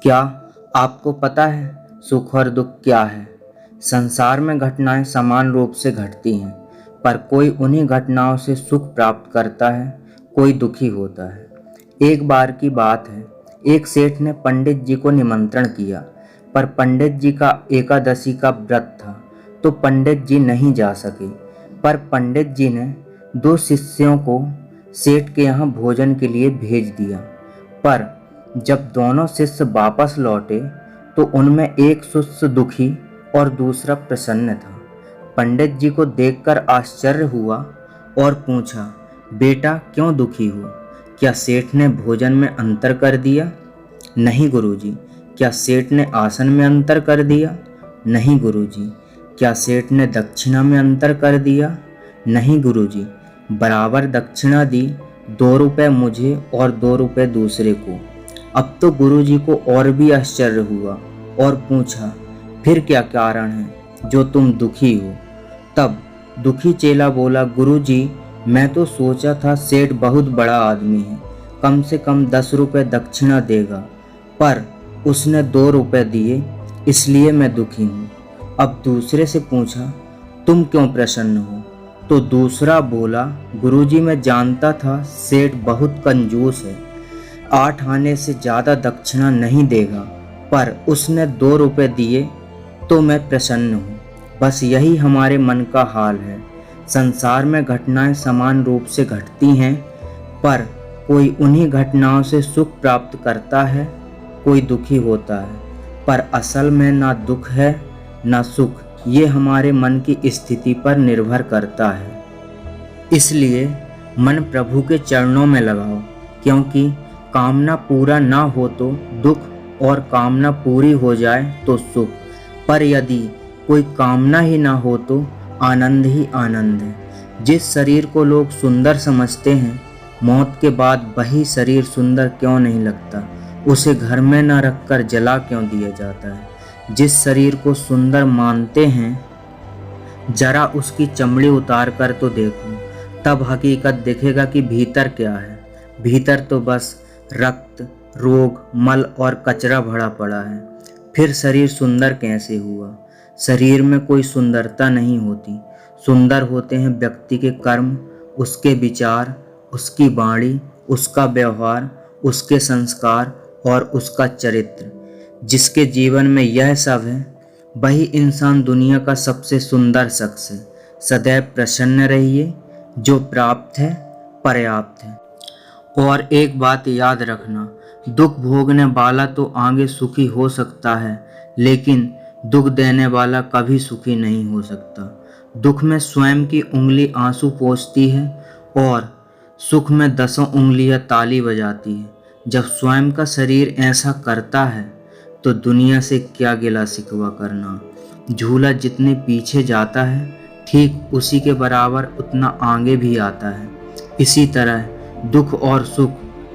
क्या आपको पता है सुख और दुख क्या है? संसार में घटनाएं समान रूप से घटती हैं, पर कोई उन्हीं घटनाओं से सुख प्राप्त करता है, कोई दुखी होता है। एक बार की बात है, एक सेठ ने पंडित जी को निमंत्रण किया, पर पंडित जी का एकादशी का व्रत था, तो पंडित जी नहीं जा सके। पर पंडित जी ने 2 शिष्यों को सेठ के यहाँ भोजन के लिए भेज दिया। पर जब दोनों शिष्य वापस लौटे तो उनमें एक शिष्य दुखी और दूसरा प्रसन्न था। पंडित जी को देखकर आश्चर्य हुआ और पूछा, बेटा क्यों दुखी हो? क्या सेठ ने भोजन में अंतर कर दिया? नहीं गुरुजी। क्या सेठ ने आसन में अंतर कर दिया? नहीं गुरुजी। क्या सेठ ने दक्षिणा में अंतर कर दिया? नहीं गुरुजी। बराबर दक्षिणा दी, 2 रुपए मुझे और 2 रुपए दूसरे को। अब तो गुरुजी को और भी आश्चर्य हुआ और पूछा, फिर क्या कारण है जो तुम दुखी हो? तब दुखी चेला बोला, गुरुजी मैं तो सोचा था सेठ बहुत बड़ा आदमी है, कम से कम 10 रुपए दक्षिणा देगा, पर उसने 2 रुपए दिए, इसलिए मैं दुखी हूँ। अब दूसरे से पूछा, तुम क्यों प्रसन्न हो? तो दूसरा बोला, गुरुजी मैं जानता था सेठ बहुत कंजूस है, 8 आने से ज़्यादा दक्षिणा नहीं देगा, पर उसने 2 रुपए दिए तो मैं प्रसन्न हूँ। बस यही हमारे मन का हाल है। संसार में घटनाएं समान रूप से घटती हैं, पर कोई उन्हीं घटनाओं से सुख प्राप्त करता है, कोई दुखी होता है। पर असल में ना दुख है ना सुख, ये हमारे मन की स्थिति पर निर्भर करता है। इसलिए मन प्रभु के चरणों में लगाओ, क्योंकि कामना पूरा ना हो तो दुख और कामना पूरी हो जाए तो सुख। पर यदि कोई कामना ही ना हो तो आनंद ही आनंद है। जिस शरीर को लोग सुंदर समझते हैं, मौत के बाद वही शरीर सुंदर क्यों नहीं लगता? उसे घर में ना रखकर जला क्यों दिया जाता है? जिस शरीर को सुंदर मानते हैं, जरा उसकी चमड़ी उतार कर तो देखो, तब हकीकत दिखेगा कि भीतर क्या है। भीतर तो बस रक्त, रोग, मल और कचरा भरा पड़ा है। फिर शरीर सुंदर कैसे हुआ? शरीर में कोई सुंदरता नहीं होती। सुंदर होते हैं व्यक्ति के कर्म, उसके विचार, उसकी वाणी, उसका व्यवहार, उसके संस्कार और उसका चरित्र। जिसके जीवन में यह सब है, वही इंसान दुनिया का सबसे सुंदर शख्स है। सदैव प्रसन्न रहिए, जो प्राप्त है पर्याप्त है। और एक बात याद रखना, दुख भोगने वाला तो आगे सुखी हो सकता है, लेकिन दुख देने वाला कभी सुखी नहीं हो सकता। दुख में स्वयं की उंगली आंसू पोंछती है और सुख में 10 उंगलियां ताली बजाती है। जब स्वयं का शरीर ऐसा करता है तो दुनिया से क्या गिला शिकवा करना। झूला जितने पीछे जाता है, ठीक उसी के बराबर उतना आगे भी आता है। इसी तरह दुख और सुख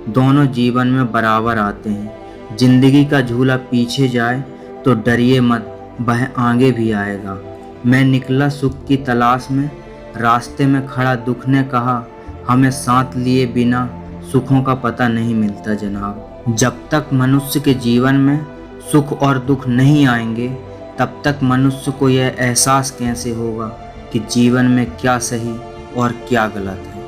दोनों जीवन में बराबर आते हैं। जिंदगी का झूला पीछे जाए तो डरिए मत, वह आगे भी आएगा। मैं निकला सुख की तलाश में, रास्ते में खड़ा दुख ने कहा, हमें साथ लिए बिना सुखों का पता नहीं मिलता जनाब। जब तक मनुष्य के जीवन में सुख और दुख नहीं आएंगे, तब तक मनुष्य को यह एहसास कैसे होगा कि जीवन में क्या सही और क्या गलत है।